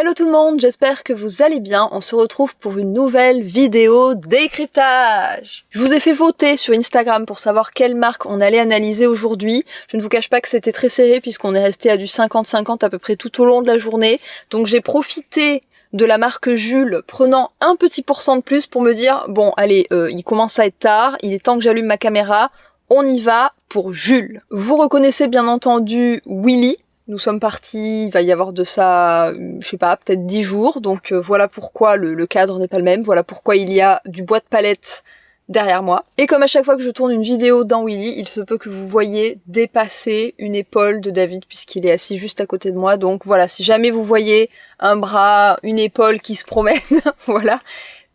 Hello tout le monde, j'espère que vous allez bien. On se retrouve pour une nouvelle vidéo décryptage. Je vous ai fait voter sur Instagram pour savoir quelle marque on allait analyser aujourd'hui. Je ne vous cache pas que c'était très serré puisqu'on est resté à du 50-50 à peu près tout au long de la journée. Donc j'ai profité de la marque Jules, prenant un petit pourcent de plus pour me dire, bon allez, il commence à être tard, il est temps que j'allume ma caméra, on y va pour Jules. Vous reconnaissez bien entendu Willy. Nous sommes partis, il va y avoir de ça, je sais pas, peut-être 10 jours, donc voilà pourquoi le cadre n'est pas le même, voilà pourquoi il y a du bois de palette derrière moi. Et comme à chaque fois que je tourne une vidéo dans Willy, il se peut que vous voyez dépasser une épaule de David puisqu'il est assis juste à côté de moi, donc voilà, si jamais vous voyez un bras, une épaule qui se promène, voilà,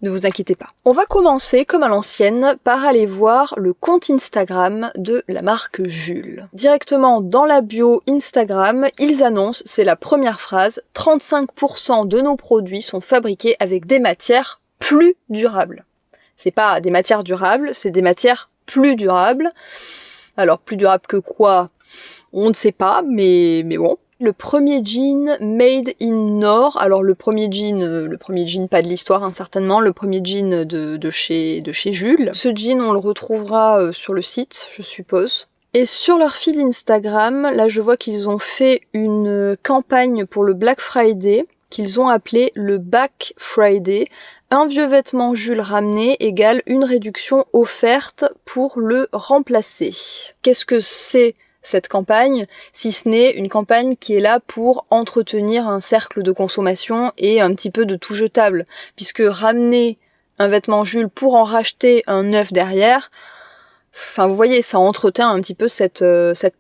ne vous inquiétez pas. On va commencer, comme à l'ancienne, par aller voir le compte Instagram de la marque Jules. Directement dans la bio Instagram, ils annoncent, c'est la première phrase, 35% de nos produits sont fabriqués avec des matières plus durables. C'est pas des matières durables, c'est des matières plus durables. Alors, plus durables que quoi? On ne sait pas, mais bon. Le premier jean made in Nord, alors le premier jean pas de l'histoire certainement, le premier jean de chez Jules. Ce jean on le retrouvera sur le site, je suppose. Et sur leur feed Instagram, là je vois qu'ils ont fait une campagne pour le Black Friday, qu'ils ont appelé le Back Friday. Un vieux vêtement Jules ramené égale une réduction offerte pour le remplacer. Qu'est-ce que c'est cette campagne, si ce n'est une campagne qui est là pour entretenir un cercle de consommation et un petit peu de tout jetable, puisque ramener un vêtement Jules pour en racheter un neuf derrière, enfin vous voyez, ça entretient un petit peu cette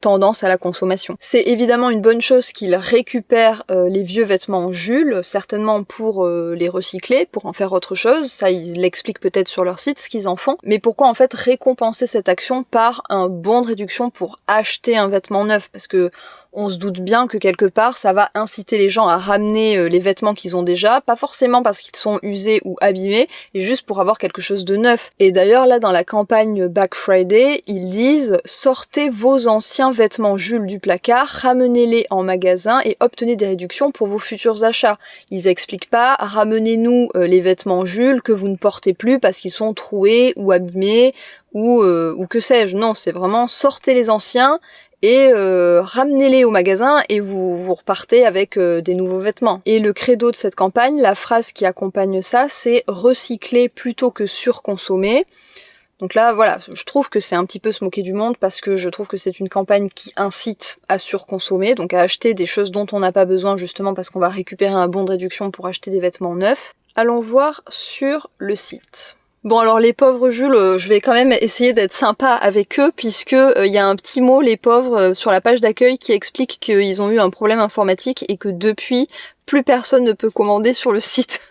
tendance à la consommation. C'est évidemment une bonne chose qu'ils récupèrent les vieux vêtements Jules, certainement pour les recycler, pour en faire autre chose, ça ils l'expliquent peut-être sur leur site ce qu'ils en font, mais pourquoi en fait récompenser cette action par un bon de réduction pour acheter un vêtement neuf, parce que on se doute bien que quelque part ça va inciter les gens à ramener les vêtements qu'ils ont déjà, pas forcément parce qu'ils sont usés ou abîmés, et juste pour avoir quelque chose de neuf. Et d'ailleurs là dans la campagne Black Friday, ils disent « Sortez vos anciens vêtements Jules du placard, ramenez-les en magasin et obtenez des réductions pour vos futurs achats ». Ils expliquent pas « Ramenez-nous les vêtements Jules que vous ne portez plus parce qu'ils sont troués ou abîmés ou que sais-je ». Non, c'est vraiment « Sortez les anciens » et ramenez-les au magasin et vous repartez avec des nouveaux vêtements. Et le credo de cette campagne, la phrase qui accompagne ça, c'est « recycler plutôt que surconsommer ». Donc là, voilà, je trouve que c'est un petit peu se moquer du monde parce que je trouve que c'est une campagne qui incite à surconsommer, donc à acheter des choses dont on n'a pas besoin justement parce qu'on va récupérer un bon de réduction pour acheter des vêtements neufs. Allons voir sur le site. Bon alors les pauvres Jules, je vais quand même essayer d'être sympa avec eux puisque y a un petit mot, les pauvres, sur la page d'accueil qui explique qu'ils ont eu un problème informatique et que depuis, plus personne ne peut commander sur le site.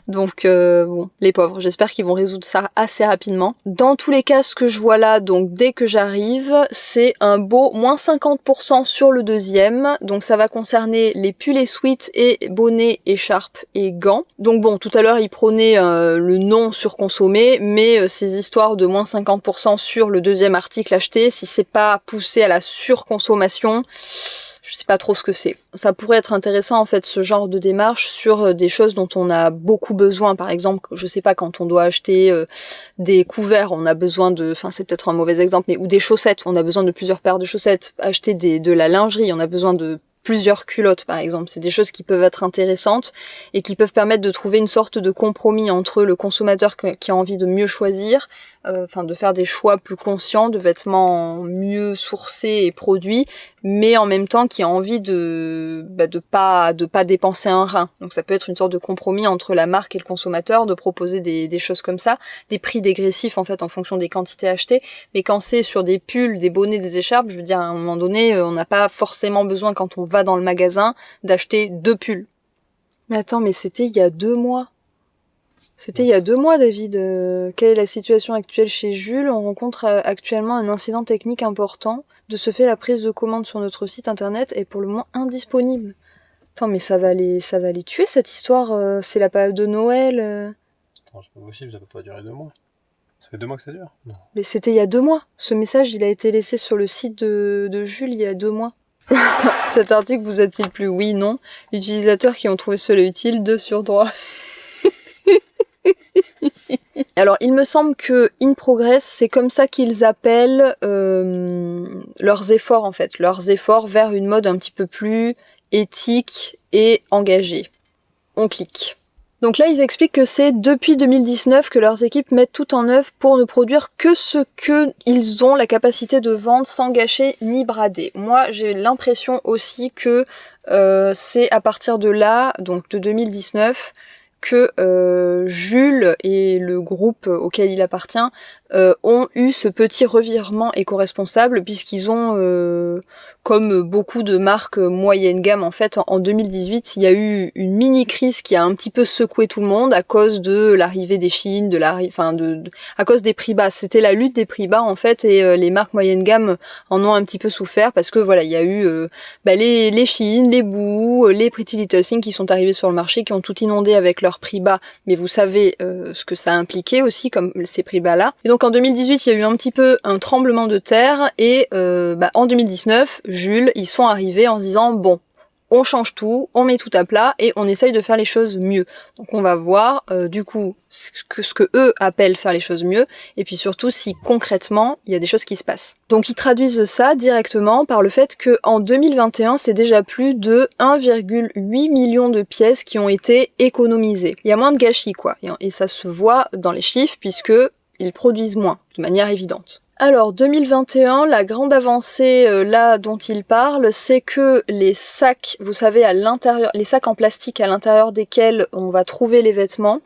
Donc bon, les pauvres, j'espère qu'ils vont résoudre ça assez rapidement. Dans tous les cas, ce que je vois là, donc dès que j'arrive, c'est un beau moins 50% sur le deuxième. Donc ça va concerner les pulls et sweats et bonnets, écharpes et gants. Donc bon, tout à l'heure, ils prônaient le non surconsommé, mais ces histoires de moins 50% sur le deuxième article acheté, si c'est pas poussé à la surconsommation, je sais pas trop ce que c'est. Ça pourrait être intéressant en fait ce genre de démarche sur des choses dont on a beaucoup besoin. Par exemple, je sais pas, quand on doit acheter des couverts, on a besoin de, enfin c'est peut-être un mauvais exemple, mais ou des chaussettes, on a besoin de plusieurs paires de chaussettes. Acheter de la lingerie, on a besoin de plusieurs culottes par exemple. C'est des choses qui peuvent être intéressantes et qui peuvent permettre de trouver une sorte de compromis entre le consommateur qui a envie de mieux choisir, enfin de faire des choix plus conscients, de vêtements mieux sourcés et produits, mais en même temps qui a envie de pas dépenser un rein. Donc ça peut être une sorte de compromis entre la marque et le consommateur, de proposer des choses comme ça, des prix dégressifs en fait en fonction des quantités achetées, mais quand c'est sur des pulls, des bonnets, des écharpes, je veux dire à un moment donné, on n'a pas forcément besoin quand on va dans le magasin d'acheter 2 pulls. Mais attends, mais c'était il y a 2 mois. C'était il y a 2 mois, David. Quelle est la situation actuelle chez Jules? On rencontre actuellement un incident technique important. De ce fait, la prise de commande sur notre site internet est pour le moment indisponible. Attends, mais ça va les tuer cette histoire. C'est la période de Noël. Attends, c'est pas possible, ça peut pas durer 2 mois. Ça fait 2 mois que ça dure? Non. Mais c'était il y a 2 mois. Ce message, il a été laissé sur le site de Jules il y a 2 mois. Cet article vous a-t-il plu? Oui, non. Utilisateurs qui ont trouvé cela utile, 2 sur 3. Alors, il me semble que In Progress, c'est comme ça qu'ils appellent leurs efforts, en fait. Leurs efforts vers une mode un petit peu plus éthique et engagée. On clique. Donc là, ils expliquent que c'est depuis 2019 que leurs équipes mettent tout en œuvre pour ne produire que ce qu'ils ont la capacité de vendre sans gâcher ni brader. Moi, j'ai l'impression aussi que c'est à partir de là, donc de 2019, que Jules et le groupe auquel il appartient ont eu ce petit revirement éco-responsable puisqu'ils ont, comme beaucoup de marques moyenne gamme en fait, en 2018, il y a eu une mini-crise qui a un petit peu secoué tout le monde à cause de l'arrivée des Chines, à cause des prix bas. C'était la lutte des prix bas en fait et les marques moyenne gamme en ont un petit peu souffert parce que voilà, il y a eu les Chines, les Boo, les Pretty Little Thing qui sont arrivés sur le marché, qui ont tout inondé avec leurs prix bas, mais vous savez ce que ça a impliqué aussi comme ces prix bas là. Et donc en 2018 il y a eu un petit peu un tremblement de terre et en 2019 Jules ils sont arrivés en se disant bon, on change tout, on met tout à plat et on essaye de faire les choses mieux. Donc on va voir du coup ce que eux appellent faire les choses mieux et puis surtout si concrètement il y a des choses qui se passent. Donc ils traduisent ça directement par le fait que en 2021 c'est déjà plus de 1,8 million de pièces qui ont été économisées. Il y a moins de gâchis quoi et ça se voit dans les chiffres puisque ils produisent moins de manière évidente. Alors 2021, la grande avancée là dont il parle, c'est que les sacs, vous savez à l'intérieur, les sacs en plastique à l'intérieur desquels on va trouver les vêtements,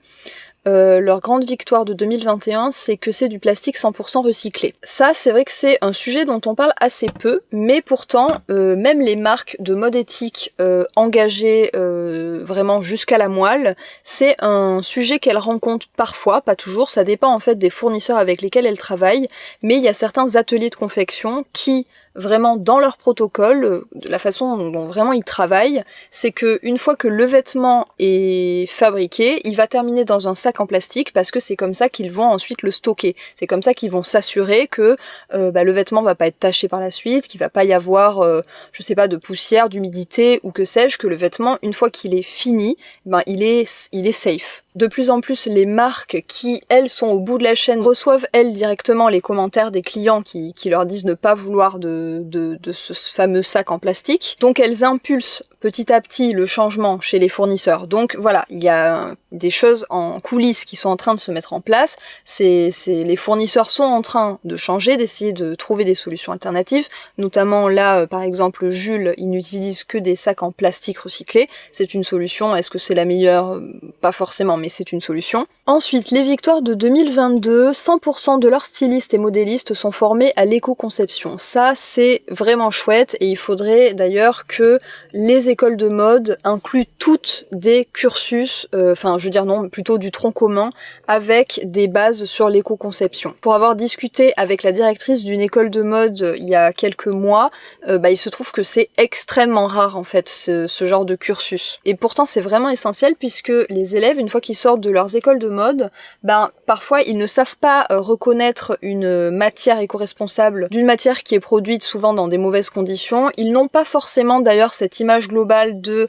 leur grande victoire de 2021, c'est que c'est du plastique 100% recyclé. Ça, c'est vrai que c'est un sujet dont on parle assez peu, mais pourtant, même les marques de mode éthique engagées vraiment jusqu'à la moelle, c'est un sujet qu'elles rencontrent parfois, pas toujours, ça dépend en fait des fournisseurs avec lesquels elles travaillent, mais il y a certains ateliers de confection qui vraiment dans leur protocole, de la façon dont vraiment ils travaillent, c'est que une fois que le vêtement est fabriqué, il va terminer dans un sac en plastique parce que c'est comme ça qu'ils vont ensuite le stocker. C'est comme ça qu'ils vont s'assurer que le vêtement va pas être taché par la suite, qu'il va pas y avoir, de poussière, d'humidité ou que sais-je, que le vêtement, une fois qu'il est fini, il est safe. De plus en plus, les marques qui, elles, sont au bout de la chaîne, reçoivent, elles, directement les commentaires des clients qui leur disent ne pas vouloir de ce fameux sac en plastique. Donc, elles impulsent petit à petit le changement chez les fournisseurs. Donc, voilà, il y a des choses en coulisses qui sont en train de se mettre en place. Les fournisseurs sont en train de changer, d'essayer de trouver des solutions alternatives. Notamment, là, par exemple, Jules, il n'utilise que des sacs en plastique recyclés. C'est une solution. Est-ce que c'est la meilleure? Pas forcément, mais c'est une solution. Ensuite, les victoires de 2022, 100% de leurs stylistes et modélistes sont formés à l'éco-conception. Ça, c'est vraiment chouette et il faudrait d'ailleurs que les écoles de mode incluent toutes des cursus, plutôt du tronc commun avec des bases sur l'éco-conception. Pour avoir discuté avec la directrice d'une école de mode il y a quelques mois, il se trouve que c'est extrêmement rare en fait ce genre de cursus. Et pourtant c'est vraiment essentiel puisque les élèves, une fois qu'ils sortent de leurs écoles de mode, parfois ils ne savent pas reconnaître une matière éco-responsable d'une matière qui est produite souvent dans des mauvaises conditions. Ils n'ont pas forcément d'ailleurs cette image globale de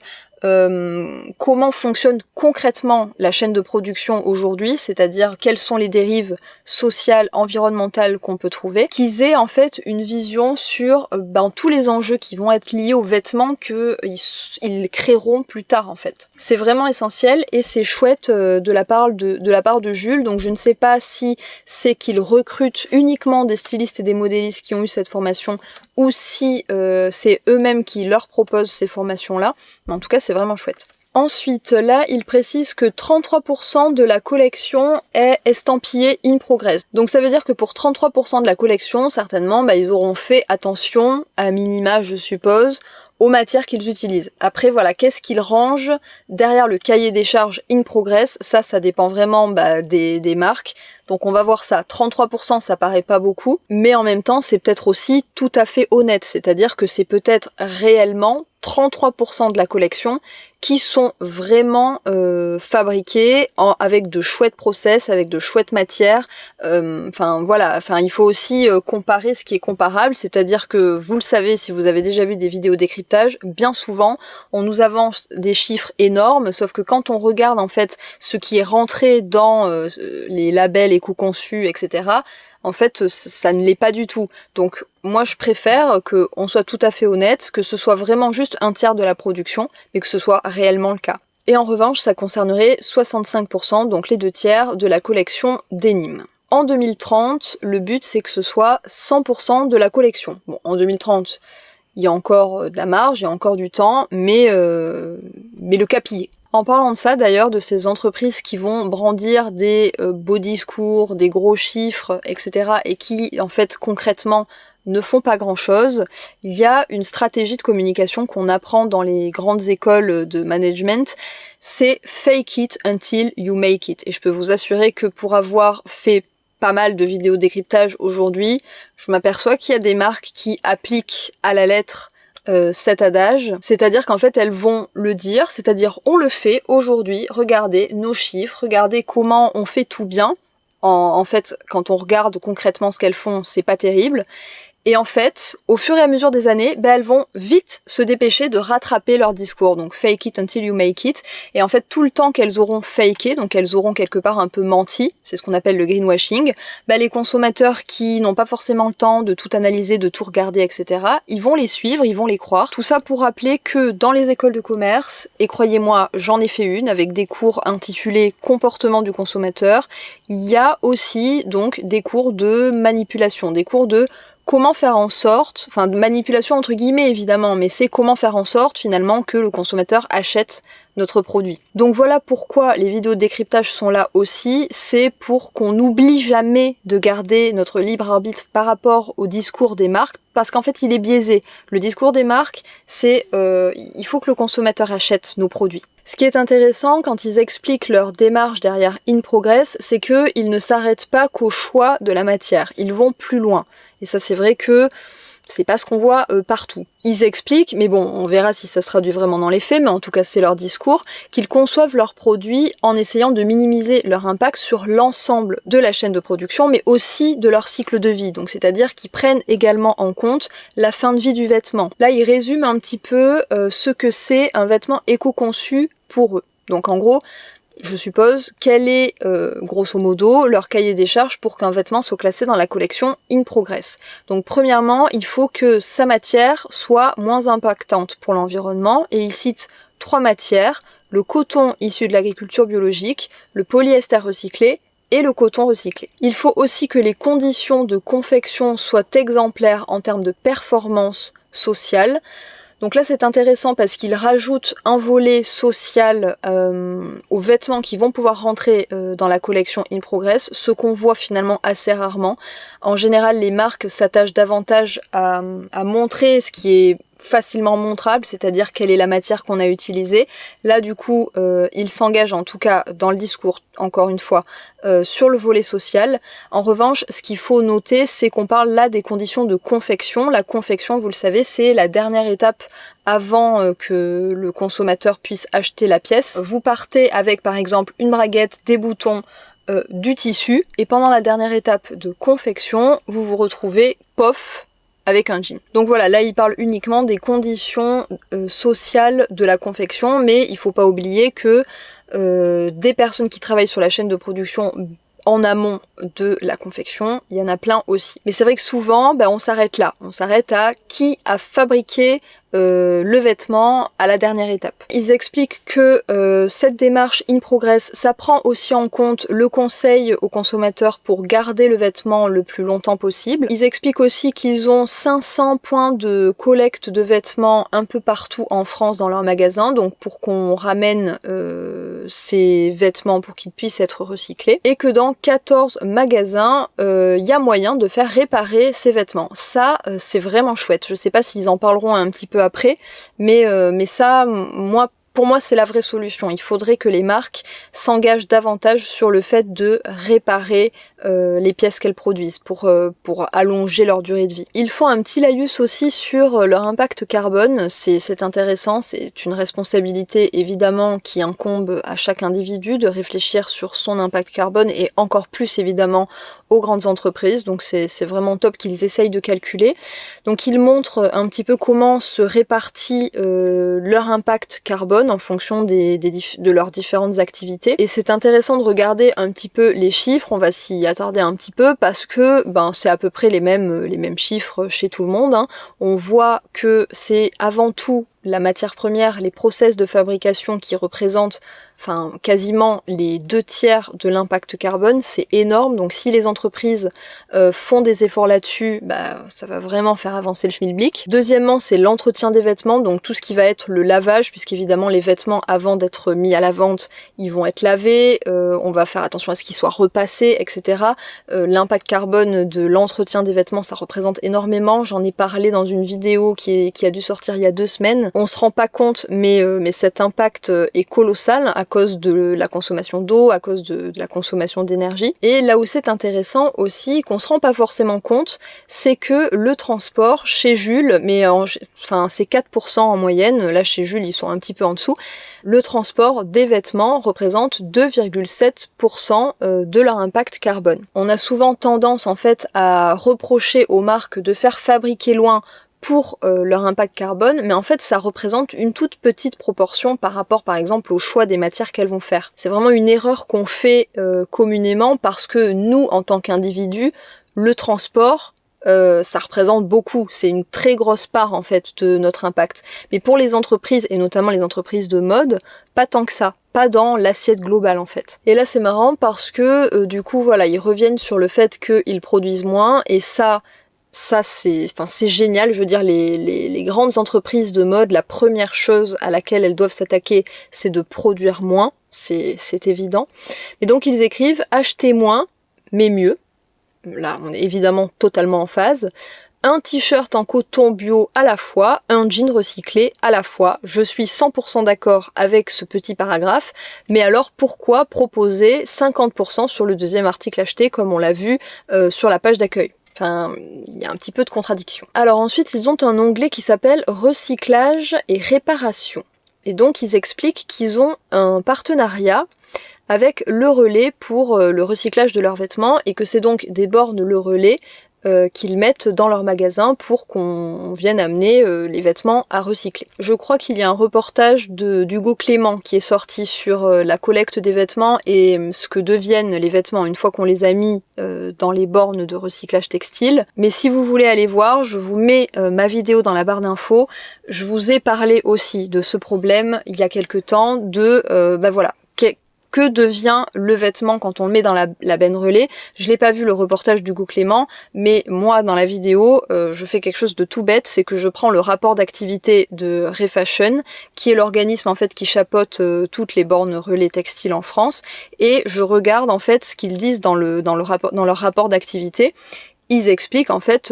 comment fonctionne concrètement la chaîne de production aujourd'hui, c'est-à-dire quelles sont les dérives sociales, environnementales qu'on peut trouver, qu'ils aient en fait une vision sur tous les enjeux qui vont être liés aux vêtements qu'ils créeront plus tard en fait. C'est vraiment essentiel et c'est chouette de la part de Jules, donc je ne sais pas si c'est qu'il recrute uniquement des stylistes et des modélistes qui ont eu cette formation ou si c'est eux-mêmes qui leur proposent ces formations-là, mais en tout cas c'est vraiment chouette. Ensuite, là, il précise que 33% de la collection est estampillée in progress. Donc ça veut dire que pour 33% de la collection, certainement, ils auront fait attention, à minima, je suppose, aux matières qu'ils utilisent. Après, voilà, qu'est-ce qu'ils rangent derrière le cahier des charges in progress? Ça dépend vraiment des marques. Donc on va voir ça. 33%, ça paraît pas beaucoup, mais en même temps, c'est peut-être aussi tout à fait honnête. C'est-à-dire que c'est peut-être réellement 33% de la collection qui sont vraiment fabriqués avec de chouettes process, avec de chouettes matières. Enfin voilà, enfin il faut aussi comparer ce qui est comparable, c'est-à-dire que vous le savez si vous avez déjà vu des vidéos décryptage, bien souvent on nous avance des chiffres énormes, sauf que quand on regarde en fait ce qui est rentré dans les labels éco-conçus, etc., en fait, ça ne l'est pas du tout. Donc, moi, je préfère qu'on soit tout à fait honnête, que ce soit vraiment juste un tiers de la production, mais que ce soit réellement le cas. Et en revanche, ça concernerait 65%, donc les 2 tiers, de la collection Denim. En 2030, le but, c'est que ce soit 100% de la collection. Bon, en 2030, il y a encore de la marge, il y a encore du temps, mais le cap y est. En parlant de ça d'ailleurs, de ces entreprises qui vont brandir des beaux discours, des gros chiffres, etc. et qui en fait concrètement ne font pas grand-chose, il y a une stratégie de communication qu'on apprend dans les grandes écoles de management, c'est fake it until you make it. Et je peux vous assurer que pour avoir fait pas mal de vidéos décryptage aujourd'hui, je m'aperçois qu'il y a des marques qui appliquent à la lettre cet adage, c'est-à-dire qu'en fait elles vont le dire, c'est-à-dire on le fait aujourd'hui, regardez nos chiffres, regardez comment on fait tout bien. En fait, quand on regarde concrètement ce qu'elles font, c'est pas terrible. Et en fait, au fur et à mesure des années, elles vont vite se dépêcher de rattraper leur discours. Donc fake it until you make it. Et en fait, tout le temps qu'elles auront faké, donc elles auront quelque part un peu menti, c'est ce qu'on appelle le greenwashing, les consommateurs qui n'ont pas forcément le temps de tout analyser, de tout regarder, etc., ils vont les suivre, ils vont les croire. Tout ça pour rappeler que dans les écoles de commerce, et croyez-moi, j'en ai fait une avec des cours intitulés Comportement du consommateur, il y a aussi donc des cours de manipulation, des cours de comment faire en sorte, enfin de manipulation entre guillemets évidemment, mais c'est comment faire en sorte finalement que le consommateur achète notre produit. Donc voilà pourquoi les vidéos de décryptage sont là aussi, c'est pour qu'on n'oublie jamais de garder notre libre arbitre par rapport au discours des marques, parce qu'en fait il est biaisé. Le discours des marques, c'est il faut que le consommateur achète nos produits. Ce qui est intéressant quand ils expliquent leur démarche derrière In Progress, c'est qu'ils ne s'arrêtent pas qu'au choix de la matière, ils vont plus loin. Et ça c'est vrai que c'est pas ce qu'on voit partout. Ils expliquent, mais bon, on verra si ça se traduit vraiment dans les faits, mais en tout cas c'est leur discours, qu'ils conçoivent leurs produits en essayant de minimiser leur impact sur l'ensemble de la chaîne de production, mais aussi de leur cycle de vie. Donc c'est-à-dire qu'ils prennent également en compte la fin de vie du vêtement. Là, ils résument un petit peu ce que c'est un vêtement éco-conçu pour eux. Donc en gros, je suppose, quel est, grosso modo, leur cahier des charges pour qu'un vêtement soit classé dans la collection In Progress. Donc premièrement, il faut que sa matière soit moins impactante pour l'environnement, et ils citent 3 matières, le coton issu de l'agriculture biologique, le polyester recyclé et le coton recyclé. Il faut aussi que les conditions de confection soient exemplaires en termes de performance sociale. Donc là c'est intéressant parce qu'ils rajoutent un volet social aux vêtements qui vont pouvoir rentrer dans la collection In Progress, ce qu'on voit finalement assez rarement. En général les marques s'attachent davantage à montrer ce qui est facilement montrable, c'est-à-dire quelle est la matière qu'on a utilisée. Là du coup ils s'engagent en tout cas dans le discours, encore une fois, sur le volet social. En revanche, ce qu'il faut noter, c'est qu'on parle là des conditions de confection. La confection, vous le savez, c'est la dernière étape avant que le consommateur puisse acheter la pièce. Vous partez avec par exemple une braguette, des boutons, du tissu, et pendant la dernière étape de confection, vous vous retrouvez, pof, avec un jean. Donc voilà, là il parle uniquement des conditions sociales de la confection, mais il faut pas oublier que des personnes qui travaillent sur la chaîne de production en amont de la confection, il y en a plein aussi. Mais c'est vrai que souvent, on s'arrête là. On s'arrête à qui a fabriqué le vêtement à la dernière étape. Ils expliquent que cette démarche In Progress, ça prend aussi en compte le conseil aux consommateurs pour garder le vêtement le plus longtemps possible. Ils expliquent aussi qu'ils ont 500 points de collecte de vêtements un peu partout en France dans leurs magasins, donc pour qu'on ramène ces vêtements pour qu'ils puissent être recyclés, et que dans 14 magasins, il y a moyen de faire réparer ces vêtements. Ça, c'est vraiment chouette. Je sais pas s'ils en parleront un petit peu après, mais ça, moi, pour moi, c'est la vraie solution. Il faudrait que les marques s'engagent davantage sur le fait de réparer les pièces qu'elles produisent pour allonger leur durée de vie. Ils font un petit laïus aussi sur leur impact carbone. C'est intéressant, c'est une responsabilité évidemment qui incombe à chaque individu de réfléchir sur son impact carbone et encore plus évidemment aux grandes entreprises, donc c'est vraiment top qu'ils essayent de calculer. Donc ils montrent un petit peu comment se répartit leur impact carbone en fonction de leurs différentes activités. Et c'est intéressant de regarder un petit peu les chiffres, on va s'y attarder un petit peu parce que c'est à peu près les mêmes chiffres chez tout le monde. Hein. On voit que c'est avant tout la matière première, les process de fabrication qui représentent quasiment les 2/3 de l'impact carbone, c'est énorme. Donc si les entreprises font des efforts là-dessus, ça va vraiment faire avancer le schmilblick. Deuxièmement, c'est l'entretien des vêtements, donc tout ce qui va être le lavage, puisqu'évidemment les vêtements avant d'être mis à la vente, ils vont être lavés, on va faire attention à ce qu'ils soient repassés, etc. L'impact carbone de l'entretien des vêtements, ça représente énormément. J'en ai parlé dans une vidéo qui a dû sortir il y a 2 semaines. On se rend pas compte, mais cet impact est colossal à cause de la consommation d'eau, à cause de la consommation d'énergie. Et là où c'est intéressant aussi, qu'on se rend pas forcément compte, c'est que le transport chez Jules, c'est 4% en moyenne, là chez Jules ils sont un petit peu en dessous, le transport des vêtements représente 2,7% de leur impact carbone. On a souvent tendance en fait à reprocher aux marques de faire fabriquer loin pour leur impact carbone, mais en fait ça représente une toute petite proportion par rapport par exemple au choix des matières qu'elles vont faire. C'est vraiment une erreur qu'on fait communément parce que nous en tant qu'individus, le transport ça représente beaucoup, c'est une très grosse part en fait de notre impact. Mais pour les entreprises, et notamment les entreprises de mode, pas tant que ça, pas dans l'assiette globale en fait. Et là c'est marrant parce que du coup voilà, ils reviennent sur le fait qu'ils produisent moins, et ça c'est génial. Je veux dire, les grandes entreprises de mode, la première chose à laquelle elles doivent s'attaquer, c'est de produire moins, c'est évident. Et donc ils écrivent « Achetez moins, mais mieux ». Là, on est évidemment totalement en phase. Un t-shirt en coton bio à la fois, un jean recyclé à la fois. Je suis 100% d'accord avec ce petit paragraphe, mais alors pourquoi proposer 50% sur le deuxième article acheté, comme on l'a vu sur la page d'accueil ? Il y a un petit peu de contradiction. Alors ensuite, ils ont un onglet qui s'appelle « Recyclage et réparation ». Et donc, ils expliquent qu'ils ont un partenariat avec Le Relais pour le recyclage de leurs vêtements, et que c'est donc des bornes Le Relais qu'ils mettent dans leur magasin pour qu'on vienne amener les vêtements à recycler. Je crois qu'il y a un reportage d'Hugo Clément qui est sorti sur la collecte des vêtements et ce que deviennent les vêtements une fois qu'on les a mis dans les bornes de recyclage textile. Mais si vous voulez aller voir, je vous mets ma vidéo dans la barre d'infos. Je vous ai parlé aussi de ce problème il y a quelque temps que devient le vêtement quand on le met dans la benne relais. Je l'ai pas vu le reportage d'Hugo Clément, mais moi dans la vidéo, je fais quelque chose de tout bête, c'est que je prends le rapport d'activité de Refashion, qui est l'organisme en fait qui chapeaute toutes les bornes relais textiles en France, et je regarde en fait ce qu'ils disent dans leur rapport d'activité. Ils expliquent en fait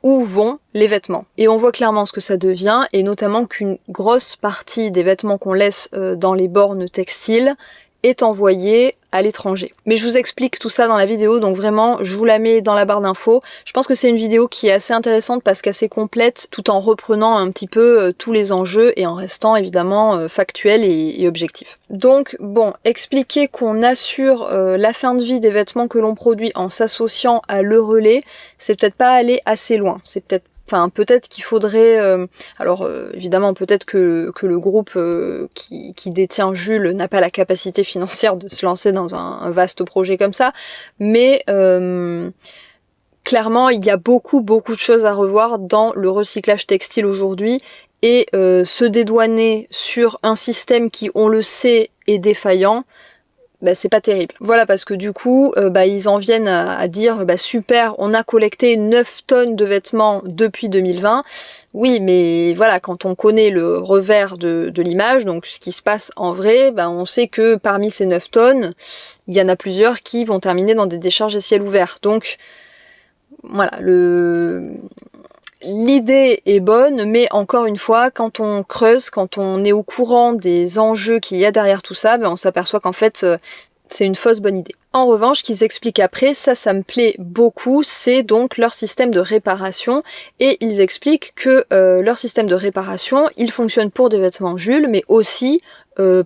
où vont les vêtements. Et on voit clairement ce que ça devient, et notamment qu'une grosse partie des vêtements qu'on laisse dans les bornes textiles est envoyé à l'étranger. Mais je vous explique tout ça dans la vidéo, donc vraiment, je vous la mets dans la barre d'infos. Je pense que c'est une vidéo qui est assez intéressante parce qu'elle est complète, tout en reprenant un petit peu tous les enjeux et en restant évidemment factuel et objectif. Donc bon, expliquer qu'on assure la fin de vie des vêtements que l'on produit en s'associant à Le Relais, c'est peut-être pas aller assez loin. C'est peut-être qu'il faudrait... évidemment, peut-être que le groupe qui détient Jules n'a pas la capacité financière de se lancer dans un vaste projet comme ça, mais clairement, il y a beaucoup de choses à revoir dans le recyclage textile aujourd'hui, et se dédouaner sur un système qui, on le sait, est défaillant, c'est pas terrible. Voilà, parce que du coup, ils en viennent à dire super, on a collecté 9 tonnes de vêtements depuis 2020. Oui, mais voilà, quand on connaît le revers de l'image, donc ce qui se passe en vrai, on sait que parmi ces 9 tonnes, il y en a plusieurs qui vont terminer dans des décharges à ciel ouvert. Donc voilà, l'idée est bonne, mais encore une fois, quand on creuse, quand on est au courant des enjeux qu'il y a derrière tout ça, on s'aperçoit qu'en fait, c'est une fausse bonne idée. En revanche, ce qu'ils expliquent après, ça me plaît beaucoup, c'est donc leur système de réparation, et ils expliquent que leur système de réparation, il fonctionne pour des vêtements Jules, mais aussi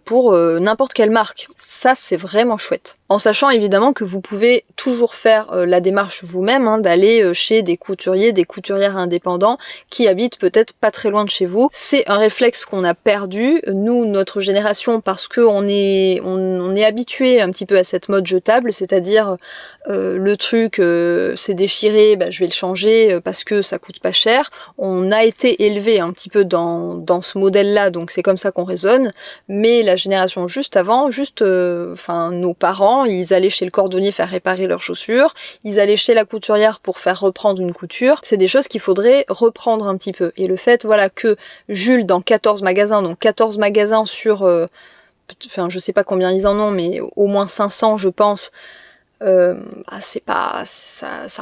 pour n'importe quelle marque. Ça, c'est vraiment chouette. En sachant évidemment que vous pouvez toujours faire la démarche vous-même, d'aller chez des couturiers, des couturières indépendants qui habitent peut-être pas très loin de chez vous. C'est un réflexe qu'on a perdu, nous, notre génération, parce que on est habitué un petit peu à cette mode jetable, c'est-à-dire le truc c'est déchiré, je vais le changer parce que ça coûte pas cher. On a été élevé un petit peu dans ce modèle-là, donc c'est comme ça qu'on raisonne. Mais la génération juste avant, nos parents, ils allaient chez le cordonnier faire réparer leurs chaussures, ils allaient chez la couturière pour faire reprendre une couture. C'est des choses qu'il faudrait reprendre un petit peu. Et le fait, que Jules, dans 14 magasins, donc 14 magasins sur, je sais pas combien ils en ont, mais au moins 500, je pense, ça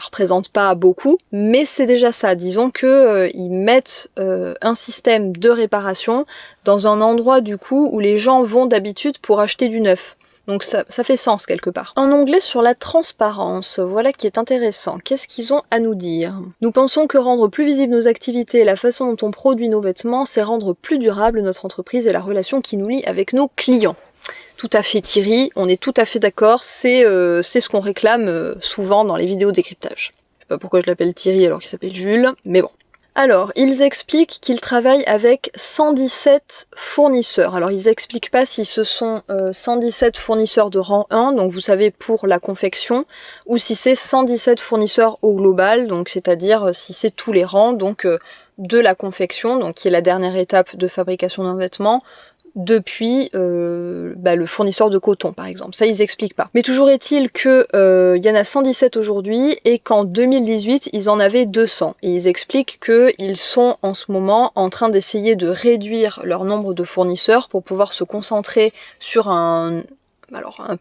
représente pas beaucoup, mais c'est déjà ça. Disons que ils mettent un système de réparation dans un endroit du coup où les gens vont d'habitude pour acheter du neuf. Donc ça fait sens quelque part. Un onglet sur la transparence, voilà qui est intéressant. Qu'est-ce qu'ils ont à nous dire? Nous pensons que rendre plus visibles nos activités et la façon dont on produit nos vêtements, c'est rendre plus durable notre entreprise et la relation qui nous lie avec nos clients. Tout à fait Thierry, on est tout à fait d'accord, c'est ce qu'on réclame souvent dans les vidéos décryptage. Je sais pas pourquoi je l'appelle Thierry alors qu'il s'appelle Jules, mais bon. Alors, ils expliquent qu'ils travaillent avec 117 fournisseurs. Alors, ils expliquent pas si ce sont 117 fournisseurs de rang 1, donc vous savez pour la confection, ou si c'est 117 fournisseurs au global, donc c'est-à-dire si c'est tous les rangs, donc de la confection, donc qui est la dernière étape de fabrication d'un vêtement, depuis le fournisseur de coton par exemple. Ça ils expliquent pas. Mais toujours est-il que il y en a 117 aujourd'hui et qu'en 2018 ils en avaient 200. Et ils expliquent que ils sont en ce moment en train d'essayer de réduire leur nombre de fournisseurs pour pouvoir se concentrer sur un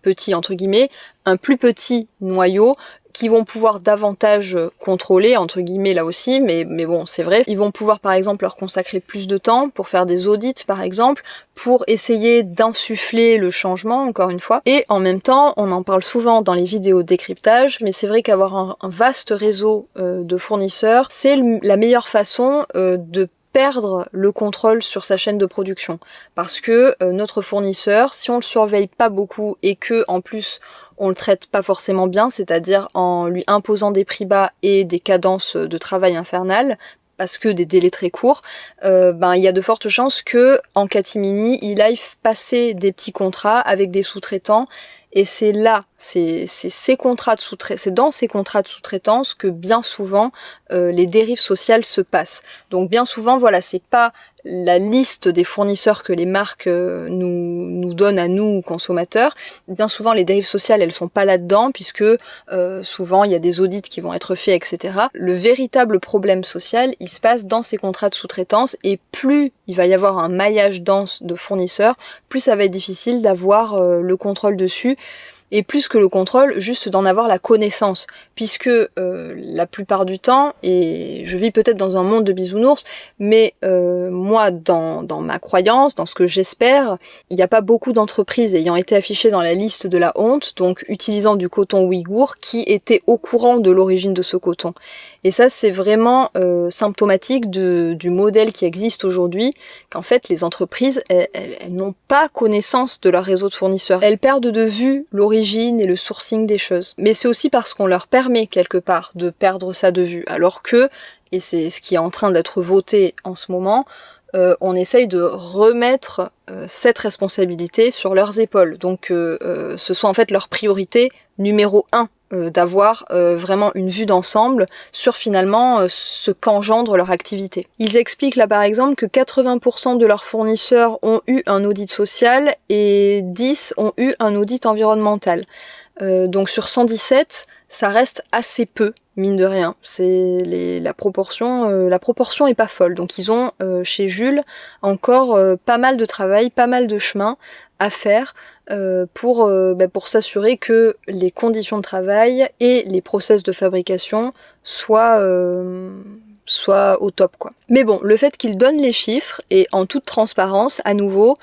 petit entre guillemets, un plus petit noyau qui vont pouvoir davantage contrôler, entre guillemets là aussi, mais bon, c'est vrai. Ils vont pouvoir par exemple leur consacrer plus de temps pour faire des audits par exemple, pour essayer d'insuffler le changement, encore une fois. Et en même temps, on en parle souvent dans les vidéos décryptage, mais c'est vrai qu'avoir un vaste réseau de fournisseurs, c'est la meilleure façon de perdre le contrôle sur sa chaîne de production. Parce que notre fournisseur, si on le surveille pas beaucoup et que en plus on le traite pas forcément bien, c'est-à-dire en lui imposant des prix bas et des cadences de travail infernales, parce que des délais très courts, il y a de fortes chances que en catimini, il aille passer des petits contrats avec des sous-traitants. Et c'est là, c'est dans ces contrats de sous-traitance que bien souvent les dérives sociales se passent. Donc bien souvent, c'est pas la liste des fournisseurs que les marques nous donnent à nous consommateurs. Bien souvent, les dérives sociales, elles sont pas là-dedans puisque souvent il y a des audits qui vont être faits, etc. Le véritable problème social, il se passe dans ces contrats de sous-traitance et plus il va y avoir un maillage dense de fournisseurs, plus ça va être difficile d'avoir le contrôle dessus. Et plus que le contrôle, juste d'en avoir la connaissance, puisque la plupart du temps, et je vis peut-être dans un monde de bisounours, mais moi, dans ma croyance, dans ce que j'espère, il n'y a pas beaucoup d'entreprises ayant été affichées dans la liste de la honte, donc utilisant du coton ouïghour, qui étaient au courant de l'origine de ce coton. Et ça, c'est vraiment symptomatique du modèle qui existe aujourd'hui, qu'en fait, les entreprises, elles n'ont pas connaissance de leur réseau de fournisseurs. Elles perdent de vue l'origine et le sourcing des choses. Mais c'est aussi parce qu'on leur permet quelque part de perdre ça de vue, alors que, et c'est ce qui est en train d'être voté en ce moment, on essaye de remettre cette responsabilité sur leurs épaules. Donc ce soit en fait leur priorité numéro 1. D'avoir vraiment une vue d'ensemble sur finalement ce qu'engendre leur activité. Ils expliquent là par exemple que 80% de leurs fournisseurs ont eu un audit social et 10 ont eu un audit environnemental. Donc sur 117, ça reste assez peu, mine de rien. La proportion est pas folle. Donc ils ont chez Jules encore pas mal de travail, pas mal de chemin à faire pour s'assurer que les conditions de travail et les process de fabrication soient soit au top, quoi. Mais bon, le fait qu'ils donnent les chiffres, et en toute transparence, à nouveau,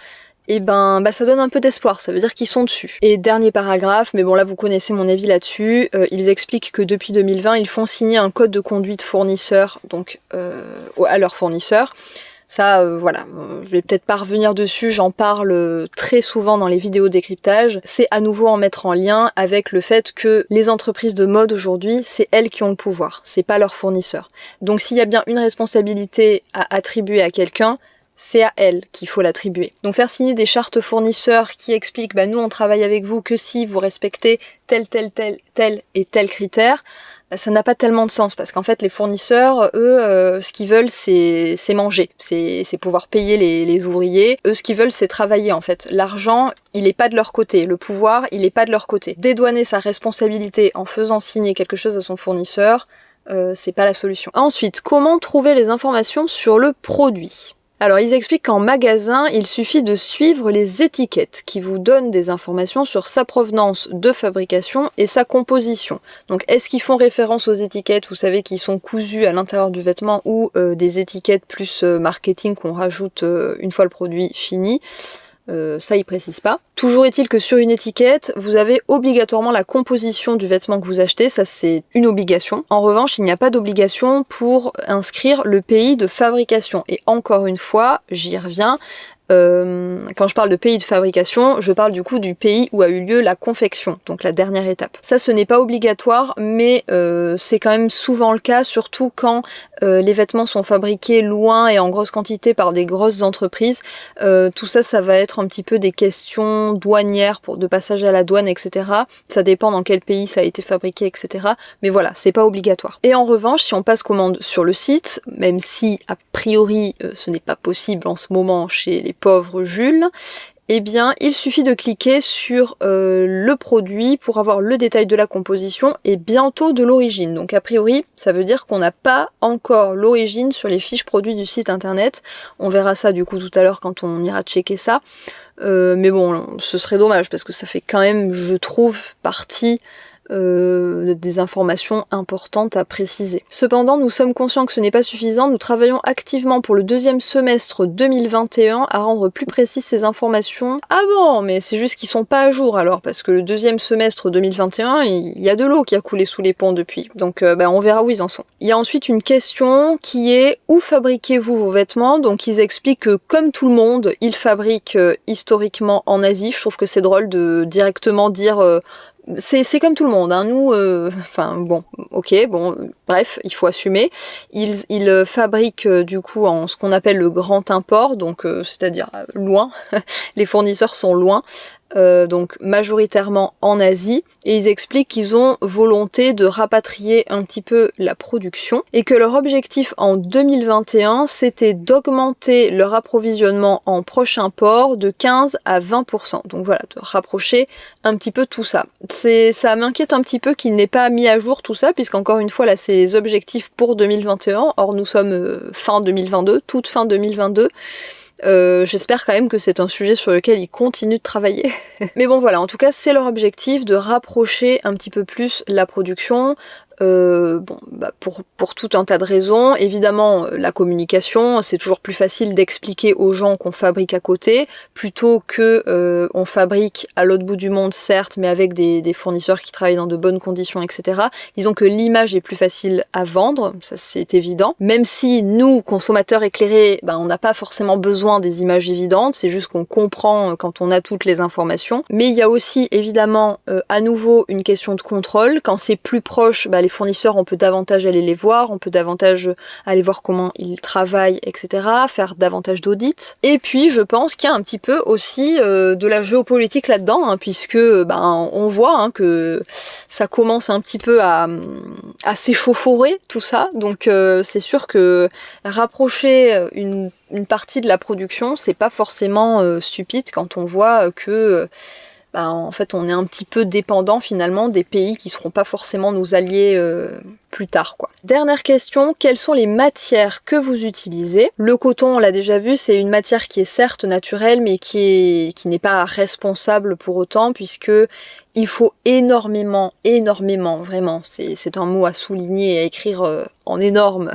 et ça donne un peu d'espoir, ça veut dire qu'ils sont dessus. Et dernier paragraphe, mais bon là vous connaissez mon avis là-dessus, ils expliquent que depuis 2020, ils font signer un code de conduite fournisseur, donc à leurs fournisseurs. Ça, voilà, je vais peut-être pas revenir dessus, j'en parle très souvent dans les vidéos décryptage. C'est à nouveau en mettre en lien avec le fait que les entreprises de mode aujourd'hui, c'est elles qui ont le pouvoir, c'est pas leurs fournisseurs. Donc s'il y a bien une responsabilité à attribuer à quelqu'un, c'est à elle qu'il faut l'attribuer. Donc faire signer des chartes fournisseurs qui expliquent nous on travaille avec vous que si vous respectez tel et tel critère, ça n'a pas tellement de sens parce qu'en fait les fournisseurs, eux, ce qu'ils veulent c'est manger, c'est pouvoir payer les ouvriers. Eux ce qu'ils veulent c'est travailler en fait. L'argent il est pas de leur côté, le pouvoir il est pas de leur côté. Dédouaner sa responsabilité en faisant signer quelque chose à son fournisseur, c'est pas la solution. Ensuite, comment trouver les informations sur le produit ? Alors ils expliquent qu'en magasin, il suffit de suivre les étiquettes qui vous donnent des informations sur sa provenance de fabrication et sa composition. Donc est-ce qu'ils font référence aux étiquettes, vous savez, qui sont cousues à l'intérieur du vêtement ou des étiquettes plus marketing qu'on rajoute une fois le produit fini ? Ça ils précisent pas. Toujours est-il que sur une étiquette, vous avez obligatoirement la composition du vêtement que vous achetez, ça c'est une obligation. En revanche, il n'y a pas d'obligation pour inscrire le pays de fabrication. Et encore une fois, j'y reviens, quand je parle de pays de fabrication, je parle du coup du pays où a eu lieu la confection, donc la dernière étape. Ça ce n'est pas obligatoire, mais c'est quand même souvent le cas, surtout quand les vêtements sont fabriqués loin et en grosse quantité par des grosses entreprises. Tout ça, ça va être un petit peu des questions douanières de passage à la douane, etc. Ça dépend dans quel pays ça a été fabriqué, etc. Mais voilà, c'est pas obligatoire. Et en revanche, si on passe commande sur le site, même si a priori ce n'est pas possible en ce moment chez les pauvres Jules, eh bien il suffit de cliquer sur le produit pour avoir le détail de la composition et bientôt de l'origine. Donc a priori, ça veut dire qu'on n'a pas encore l'origine sur les fiches produits du site internet. On verra ça du coup tout à l'heure quand on ira checker ça. Mais bon, ce serait dommage parce que ça fait quand même, je trouve, partie des informations importantes à préciser. Cependant, nous sommes conscients que ce n'est pas suffisant. Nous travaillons activement pour le deuxième semestre 2021 à rendre plus précises ces informations. Ah bon, mais c'est juste qu'ils sont pas à jour alors, parce que le deuxième semestre 2021, il y a de l'eau qui a coulé sous les ponts depuis. Donc on verra où ils en sont. Il y a ensuite une question qui est: où fabriquez-vous vos vêtements? Donc ils expliquent que comme tout le monde, ils fabriquent historiquement en Asie. Je trouve que c'est drôle de directement dire c'est comme tout le monde, hein. Nous, bref, il faut assumer. Ils fabriquent du coup en ce qu'on appelle le grand import, donc c'est-à-dire loin. Les fournisseurs sont loin. Donc majoritairement en Asie, et ils expliquent qu'ils ont volonté de rapatrier un petit peu la production et que leur objectif en 2021 c'était d'augmenter leur approvisionnement en prochain port de 15 à 20%. Donc voilà, de rapprocher un petit peu tout ça. Ça m'inquiète un petit peu qu'il n'ait pas mis à jour tout ça, puisqu'encore une fois là c'est les objectifs pour 2021, or nous sommes fin 2022, toute fin 2022. J'espère quand même que c'est un sujet sur lequel ils continuent de travailler. Mais bon voilà, en tout cas c'est leur objectif de rapprocher un petit peu plus la production. Pour tout un tas de raisons. Évidemment, la communication, c'est toujours plus facile d'expliquer aux gens qu'on fabrique à côté, plutôt que on fabrique à l'autre bout du monde, certes, mais avec des fournisseurs qui travaillent dans de bonnes conditions, etc. Disons que l'image est plus facile à vendre, ça c'est évident. Même si nous, consommateurs éclairés, on n'a pas forcément besoin des images évidentes, c'est juste qu'on comprend quand on a toutes les informations. Mais il y a aussi, évidemment, à nouveau, une question de contrôle. Quand c'est plus proche, les fournisseurs, on peut davantage aller les voir, on peut davantage aller voir comment ils travaillent, etc., faire davantage d'audits. Et puis, je pense qu'il y a un petit peu aussi de la géopolitique là-dedans, puisque on voit que ça commence un petit peu à s'échaufforer, tout ça. Donc, c'est sûr que rapprocher une partie de la production, c'est pas forcément stupide quand on voit que en fait on est un petit peu dépendant finalement des pays qui seront pas forcément nos alliés plus tard, quoi. Dernière question, quelles sont les matières que vous utilisez? Le coton, on l'a déjà vu, c'est une matière qui est certes naturelle, mais qui n'est pas responsable pour autant, puisque il faut énormément, vraiment, c'est un mot à souligner et à écrire en énorme,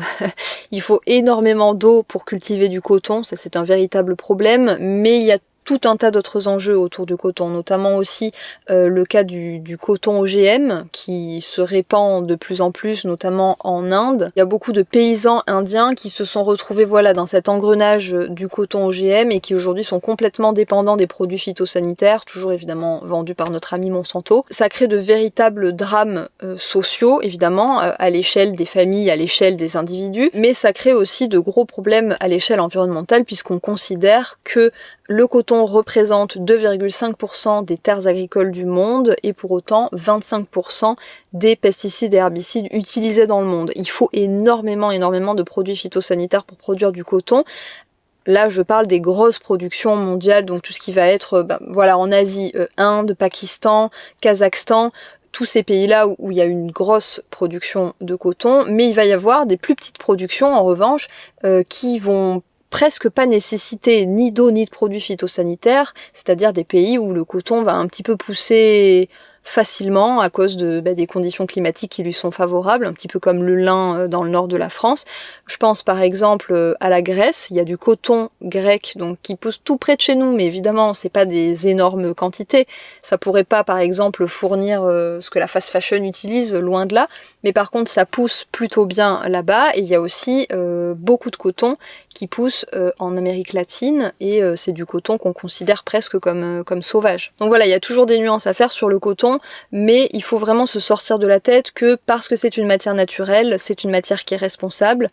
il faut énormément d'eau pour cultiver du coton, ça c'est un véritable problème, mais il y a tout un tas d'autres enjeux autour du coton, notamment aussi le cas du coton OGM qui se répand de plus en plus, notamment en Inde. Il y a beaucoup de paysans indiens qui se sont retrouvés dans cet engrenage du coton OGM et qui aujourd'hui sont complètement dépendants des produits phytosanitaires, toujours évidemment vendus par notre ami Monsanto. Ça crée de véritables drames sociaux, évidemment, à l'échelle des familles, à l'échelle des individus, mais ça crée aussi de gros problèmes à l'échelle environnementale puisqu'on considère que le coton représente 2,5% des terres agricoles du monde et pour autant 25% des pesticides et herbicides utilisés dans le monde. Il faut énormément de produits phytosanitaires pour produire du coton. Là, je parle des grosses productions mondiales, donc tout ce qui va être en Asie, Inde, Pakistan, Kazakhstan, tous ces pays-là où il y a une grosse production de coton, mais il va y avoir des plus petites productions en revanche qui vont presque pas nécessiter ni d'eau ni de produits phytosanitaires, c'est-à-dire des pays où le coton va un petit peu pousser facilement à cause des conditions climatiques qui lui sont favorables, un petit peu comme le lin dans le nord de la France. Je pense par exemple à la Grèce, il y a du coton grec donc qui pousse tout près de chez nous, mais évidemment c'est pas des énormes quantités, ça pourrait pas par exemple fournir ce que la fast fashion utilise, loin de là, mais par contre ça pousse plutôt bien là-bas, et il y a aussi beaucoup de coton qui pousse en Amérique latine, et c'est du coton qu'on considère presque comme sauvage. Donc voilà, il y a toujours des nuances à faire sur le coton, mais il faut vraiment se sortir de la tête que parce que c'est une matière naturelle, c'est une matière qui est responsable.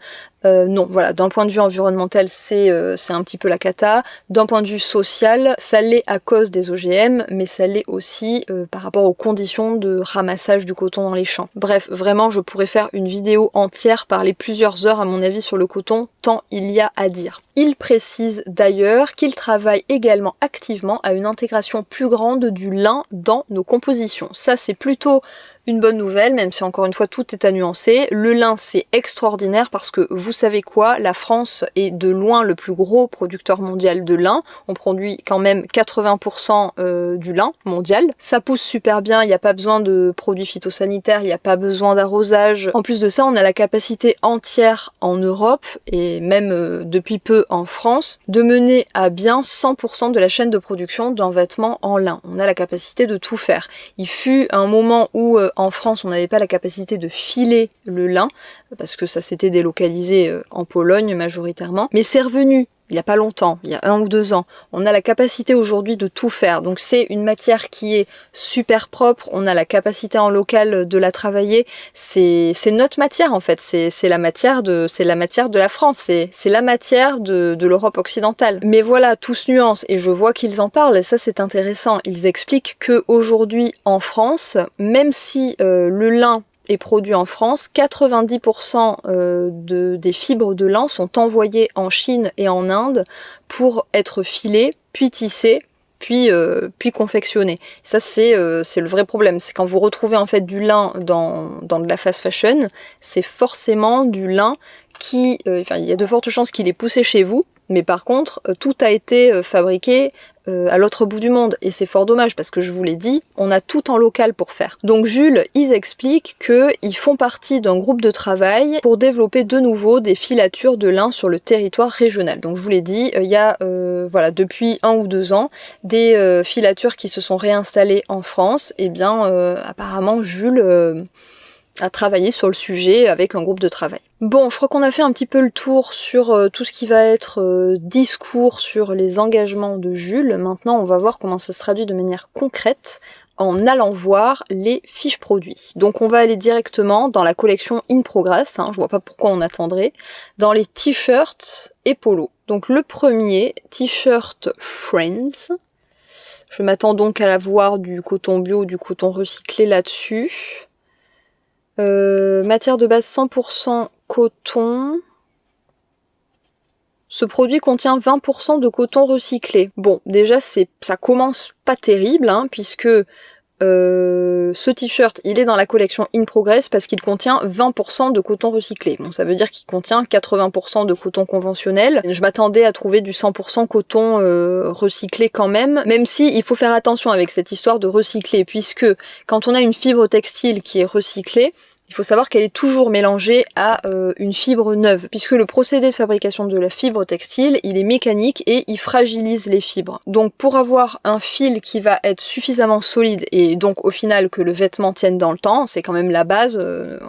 Non, voilà, d'un point de vue environnemental, c'est un petit peu la cata. D'un point de vue social, ça l'est à cause des OGM, mais ça l'est aussi par rapport aux conditions de ramassage du coton dans les champs. Bref, vraiment, je pourrais faire une vidéo entière, parler plusieurs heures à mon avis sur le coton, tant il y a à dire. Il précise d'ailleurs qu'il travaille également activement à une intégration plus grande du lin dans nos compositions. Ça, c'est plutôt une bonne nouvelle, même si encore une fois tout est à nuancer. Le lin, c'est extraordinaire parce que vous savez quoi, la France est de loin le plus gros producteur mondial de lin. On produit quand même 80% du lin mondial. Ça pousse super bien, il n'y a pas besoin de produits phytosanitaires, il n'y a pas besoin d'arrosage. En plus de ça, on a la capacité entière en Europe, et même depuis peu en France, de mener à bien 100% de la chaîne de production d'un vêtement en lin. On a la capacité de tout faire. Il fut un moment où en France on n'avait pas la capacité de filer le lin, parce que ça s'était délocalisé en Pologne majoritairement, mais c'est revenu il n'y a pas longtemps, il y a 1 ou 2 ans. On a la capacité aujourd'hui de tout faire, donc c'est une matière qui est super propre, on a la capacité en local de la travailler, c'est notre matière en fait, c'est la matière de la France, c'est la matière de l'Europe occidentale. Mais voilà, tout se nuance, et je vois qu'ils en parlent, et ça c'est intéressant. Ils expliquent que aujourd'hui en France, même si le lin est produit en France, 90% des fibres de lin sont envoyées en Chine et en Inde pour être filées, puis tissées, puis confectionnées. Ça c'est le vrai problème, c'est quand vous retrouvez en fait du lin dans de la fast fashion, c'est forcément du lin qui, il y a de fortes chances qu'il est poussé chez vous, mais par contre, tout a été fabriqué à l'autre bout du monde, et c'est fort dommage parce que je vous l'ai dit, on a tout en local pour faire. Donc Jules, ils expliquent qu'ils font partie d'un groupe de travail pour développer de nouveau des filatures de lin sur le territoire régional. Donc je vous l'ai dit, il y a depuis 1 ou 2 ans, des filatures qui se sont réinstallées en France, et bien apparemment Jules à travailler sur le sujet avec un groupe de travail. Bon, je crois qu'on a fait un petit peu le tour sur tout ce qui va être discours sur les engagements de Jules. Maintenant, on va voir comment ça se traduit de manière concrète en allant voir les fiches produits. Donc on va aller directement dans la collection In Progress, je vois pas pourquoi on attendrait, dans les t-shirts et polos. Donc le premier, t-shirt Friends. Je m'attends donc à voir du coton bio, du coton recyclé là-dessus. Matière de base 100% coton. Ce produit contient 20% de coton recyclé. Bon, déjà ça commence pas terrible, hein, puisque ce t-shirt, il est dans la collection In Progress parce qu'il contient 20% de coton recyclé. Bon, ça veut dire qu'il contient 80% de coton conventionnel. Je m'attendais à trouver du 100% coton recyclé quand même si il faut faire attention avec cette histoire de recycler, puisque quand on a une fibre textile qui est recyclée, il faut savoir qu'elle est toujours mélangée à une fibre neuve, puisque le procédé de fabrication de la fibre textile, il est mécanique et il fragilise les fibres. Donc pour avoir un fil qui va être suffisamment solide et donc au final que le vêtement tienne dans le temps, c'est quand même la base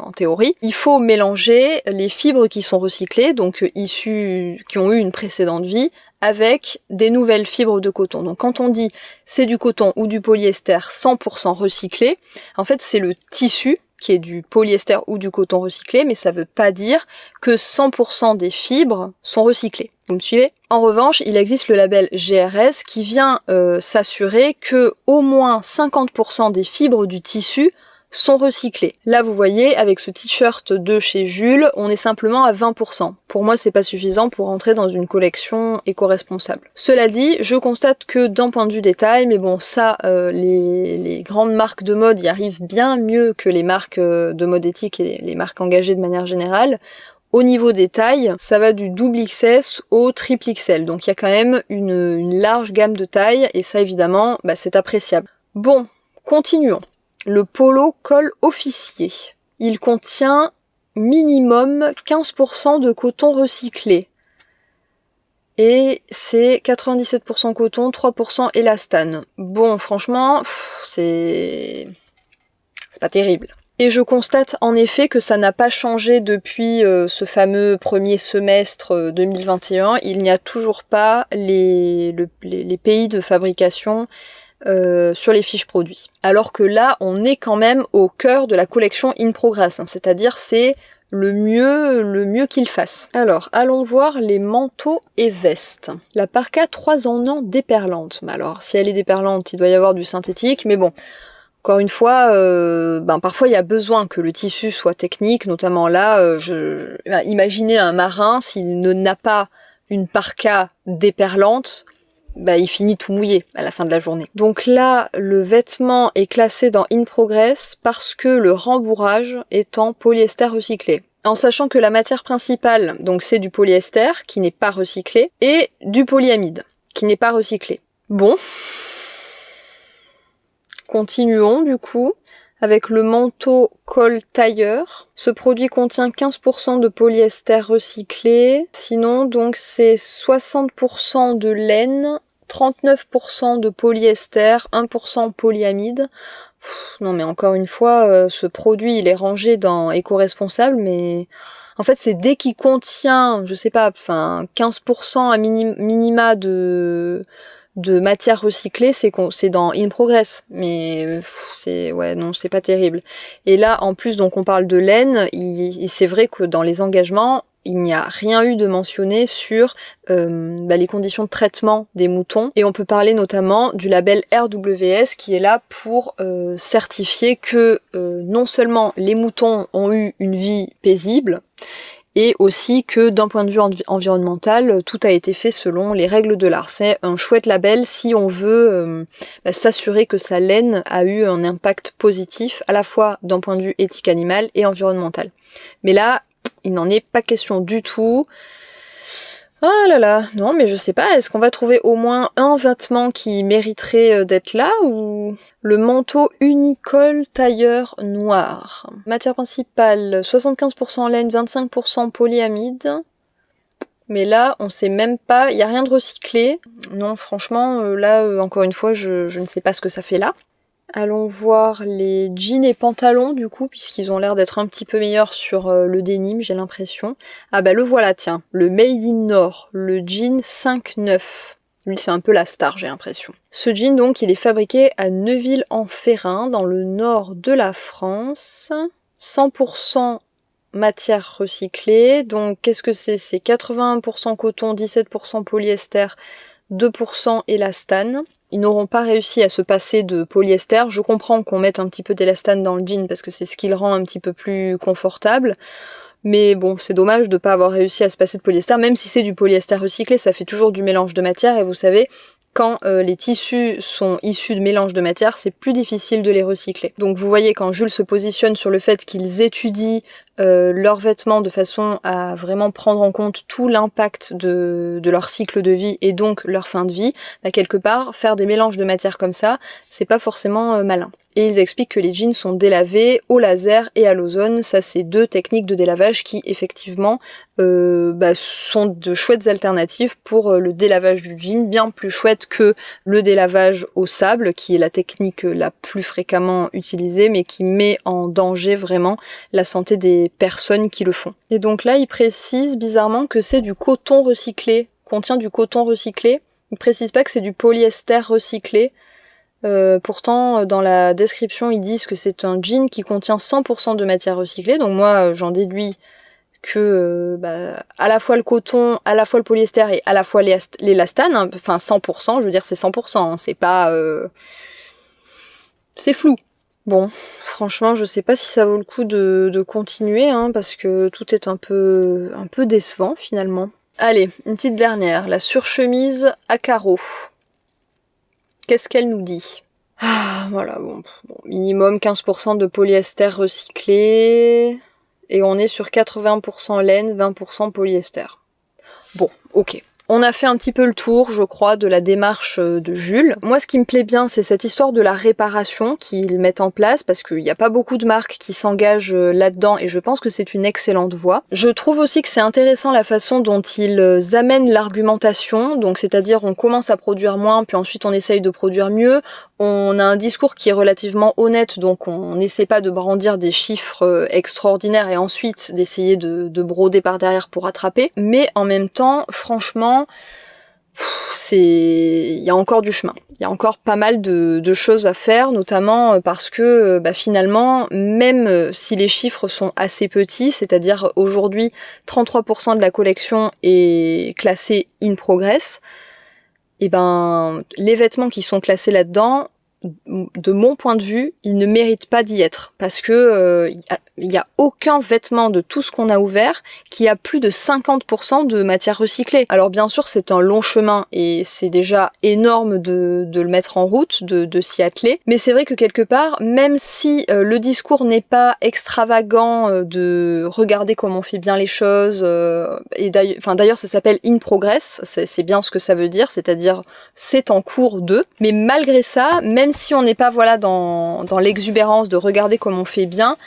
en théorie, il faut mélanger les fibres qui sont recyclées, donc issues, qui ont eu une précédente vie, avec des nouvelles fibres de coton. Donc quand on dit c'est du coton ou du polyester 100% recyclé, en fait c'est le tissu qui est du polyester ou du coton recyclé, mais ça veut pas dire que 100% des fibres sont recyclées. Vous me suivez ? En revanche, il existe le label GRS qui vient s'assurer que au moins 50% des fibres du tissu sont recyclés. Là, vous voyez, avec ce t-shirt de chez Jules, on est simplement à 20%. Pour moi, c'est pas suffisant pour entrer dans une collection éco-responsable. Cela dit, je constate que d'un point de vue détail, mais bon, ça, les grandes marques de mode y arrivent bien mieux que les marques de mode éthique et les marques engagées de manière générale. Au niveau des tailles, ça va du double XS au triple XL. Donc il y a quand même une large gamme de tailles, et ça, évidemment, c'est appréciable. Bon, continuons. Le polo col officier. Il contient minimum 15% de coton recyclé. Et c'est 97% coton, 3% élastane. Bon, franchement, c'est pas terrible. Et je constate en effet que ça n'a pas changé depuis ce fameux premier semestre 2021. Il n'y a toujours pas les pays de fabrication sur les fiches produits. Alors que là, on est quand même au cœur de la collection In Progress, hein, c'est-à-dire c'est le mieux qu'ils fassent. Alors, allons voir les manteaux et vestes. La parka 3 en 1 déperlante. Alors, si elle est déperlante, il doit y avoir du synthétique, mais bon, encore une fois, parfois il y a besoin que le tissu soit technique, notamment là, imaginez un marin, s'il n'a pas une parka déperlante, il finit tout mouillé à la fin de la journée. Donc là, le vêtement est classé dans In Progress parce que le rembourrage est en polyester recyclé. En sachant que la matière principale, donc c'est du polyester qui n'est pas recyclé, et du polyamide qui n'est pas recyclé. Bon. Continuons du coup avec le manteau col tailleur. Ce produit contient 15% de polyester recyclé. Sinon, donc c'est 60% de laine, 39% de polyester, 1% polyamide. Non mais encore une fois, ce produit il est rangé dans éco-responsable, mais en fait c'est dès qu'il contient, 15% à minima de matière recyclée, c'est dans In Progress, mais c'est pas terrible. Et là en plus donc on parle de laine, c'est vrai que dans les engagements il n'y a rien eu de mentionné sur les conditions de traitement des moutons, et on peut parler notamment du label RWS qui est là pour certifier que non seulement les moutons ont eu une vie paisible, et aussi que d'un point de vue environnemental, tout a été fait selon les règles de l'art. C'est un chouette label si on veut s'assurer que sa laine a eu un impact positif, à la fois d'un point de vue éthique animal et environnemental. Mais là, il n'en est pas question du tout. Ah là là, non mais je sais pas, est-ce qu'on va trouver au moins un vêtement qui mériterait d'être là, ou... Le manteau unicol tailleur noir. Matière principale, 75% laine, 25% polyamide. Mais là, on sait même pas, il y a rien de recyclé. Non, franchement, là, encore une fois, je ne sais pas ce que ça fait là. Allons voir les jeans et pantalons du coup, puisqu'ils ont l'air d'être un petit peu meilleurs sur le denim, j'ai l'impression. Ah le voilà, tiens, le Made in Nord, le jean 5-9. Lui c'est un peu la star, j'ai l'impression. Ce jean donc, il est fabriqué à Neuville-en-Ferrain, dans le nord de la France. 100% matière recyclée, donc qu'est-ce que c'est ? C'est 81% coton, 17% polyester, 2% élastane. Ils n'auront pas réussi à se passer de polyester. Je comprends qu'on mette un petit peu d'élastane dans le jean parce que c'est ce qui le rend un petit peu plus confortable. Mais bon, c'est dommage de pas avoir réussi à se passer de polyester, même si c'est du polyester recyclé, ça fait toujours du mélange de matière, et vous savez, quand les tissus sont issus de mélange de matière, c'est plus difficile de les recycler. Donc vous voyez, quand Jules se positionne sur le fait qu'ils étudient leurs vêtements de façon à vraiment prendre en compte tout l'impact de leur cycle de vie et donc leur fin de vie, bah quelque part, faire des mélanges de matière comme ça, c'est pas forcément malin. Et ils expliquent que les jeans sont délavés au laser et à l'ozone. Ça, c'est 2 techniques de délavage qui, effectivement, sont de chouettes alternatives pour le délavage du jean, bien plus chouette que le délavage au sable, qui est la technique la plus fréquemment utilisée, mais qui met en danger vraiment la santé des personnes qui le font. Et donc là, ils précisent bizarrement que c'est du coton recyclé, contient du coton recyclé. Ils précisent pas que c'est du polyester recyclé. Pourtant, dans la description, ils disent que c'est un jean qui contient 100% de matière recyclée. Donc moi, j'en déduis que à la fois le coton, à la fois le polyester et à la fois l'élastane, hein, enfin 100%, je veux dire c'est 100%, hein, c'est pas... c'est flou. Bon, franchement, je sais pas si ça vaut le coup de continuer, hein, parce que tout est un peu décevant finalement. Allez, une petite dernière, la surchemise à carreaux. Qu'est-ce qu'elle nous dit ? Voilà, bon, minimum 15% de polyester recyclé, et on est sur 80% laine, 20% polyester. Bon, ok. On a fait un petit peu le tour, je crois, de la démarche de Jules. Moi, ce qui me plaît bien, c'est cette histoire de la réparation qu'ils mettent en place, parce qu'il n'y a pas beaucoup de marques qui s'engagent là-dedans, et je pense que c'est une excellente voie. Je trouve aussi que c'est intéressant la façon dont ils amènent l'argumentation, donc c'est-à-dire on commence à produire moins, puis ensuite on essaye de produire mieux. On a un discours qui est relativement honnête, donc on n'essaie pas de brandir des chiffres extraordinaires et ensuite d'essayer de broder par derrière pour rattraper. Mais en même temps, franchement, il y a encore du chemin. Il y a encore pas mal de choses à faire, notamment parce que finalement, même si les chiffres sont assez petits, c'est-à-dire aujourd'hui 33% de la collection est classée in progress, et les vêtements qui sont classés là-dedans, de mon point de vue, ils ne méritent pas d'y être, parce que il y a aucun vêtement de tout ce qu'on a ouvert qui a plus de 50% de matière recyclée. Alors bien sûr, c'est un long chemin et c'est déjà énorme de le mettre en route, de s'y atteler, mais c'est vrai que quelque part, même si le discours n'est pas extravagant de regarder comment on fait bien les choses, et d'ailleurs ça s'appelle in progress, c'est bien ce que ça veut dire, c'est-à-dire c'est en cours de, mais malgré ça, même si on n'est pas dans l'exubérance de regarder comment on fait bien,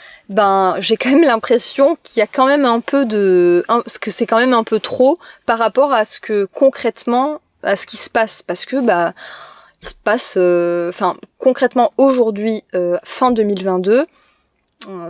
j'ai quand même l'impression qu'il y a quand même un peu que c'est quand même un peu trop par rapport à ce que concrètement, à ce qui se passe, parce que il se passe, concrètement aujourd'hui, fin 2022,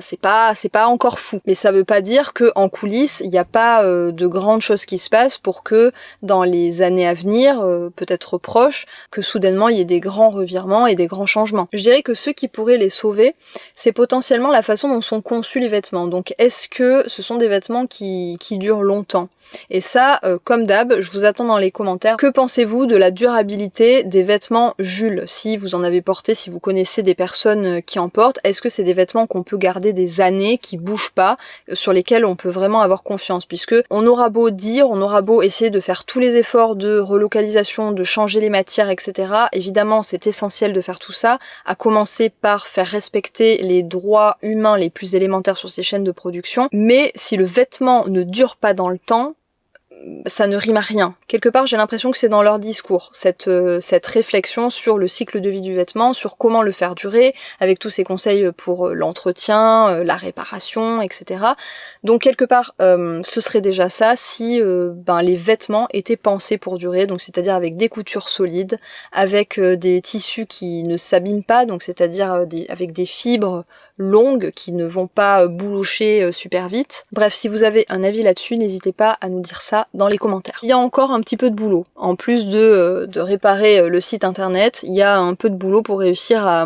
c'est pas encore fou, mais ça veut pas dire que en coulisses il n'y a pas de grandes choses qui se passent pour que dans les années à venir, peut-être proches, que soudainement il y ait des grands revirements et des grands changements. Je dirais que ce qui pourrait les sauver, c'est potentiellement la façon dont sont conçus les vêtements. Donc est-ce que ce sont des vêtements qui durent longtemps ? Et ça, comme d'hab, je vous attends dans les commentaires. Que pensez-vous de la durabilité des vêtements Jules ? Si vous en avez porté, si vous connaissez des personnes qui en portent, est-ce que c'est des vêtements qu'on peut garder des années, qui bougent pas, sur lesquels on peut vraiment avoir confiance ? Puisque on aura beau dire, on aura beau essayer de faire tous les efforts de relocalisation, de changer les matières, etc. Évidemment, c'est essentiel de faire tout ça, à commencer par faire respecter les droits humains les plus élémentaires sur ces chaînes de production. Mais si le vêtement ne dure pas dans le temps, ça ne rime à rien. Quelque part, j'ai l'impression que c'est dans leur discours, cette réflexion sur le cycle de vie du vêtement, sur comment le faire durer, avec tous ces conseils pour l'entretien, la réparation, etc. Donc quelque part, ce serait déjà ça si les vêtements étaient pensés pour durer, donc c'est-à-dire avec des coutures solides, avec des tissus qui ne s'abîment pas, donc c'est-à-dire avec des fibres longues qui ne vont pas boulocher super vite. Bref, si vous avez un avis là-dessus, n'hésitez pas à nous dire ça dans les commentaires. Il y a encore un petit peu de boulot. En plus de réparer le site internet, il y a un peu de boulot pour réussir à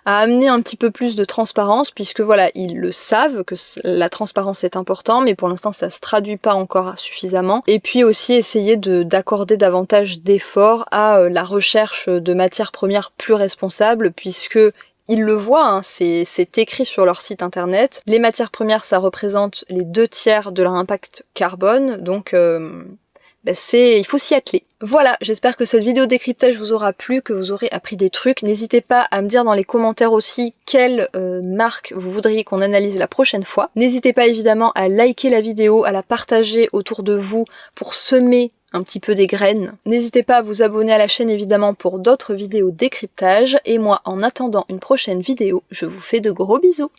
amener un petit peu plus de transparence, puisque voilà, ils le savent que la transparence est important, mais pour l'instant ça se traduit pas encore suffisamment. Et puis aussi essayer d'accorder davantage d'efforts à la recherche de matières premières plus responsables, puisque Ils le voient, hein, c'est écrit sur leur site internet. Les matières premières, ça représente les 2/3 de leur impact carbone, donc il faut s'y atteler. Voilà, j'espère que cette vidéo décryptage vous aura plu, que vous aurez appris des trucs. N'hésitez pas à me dire dans les commentaires aussi quelle marque vous voudriez qu'on analyse la prochaine fois. N'hésitez pas évidemment à liker la vidéo, à la partager autour de vous pour semer un petit peu des graines. N'hésitez pas à vous abonner à la chaîne évidemment pour d'autres vidéos décryptage. Et moi, en attendant une prochaine vidéo, je vous fais de gros bisous.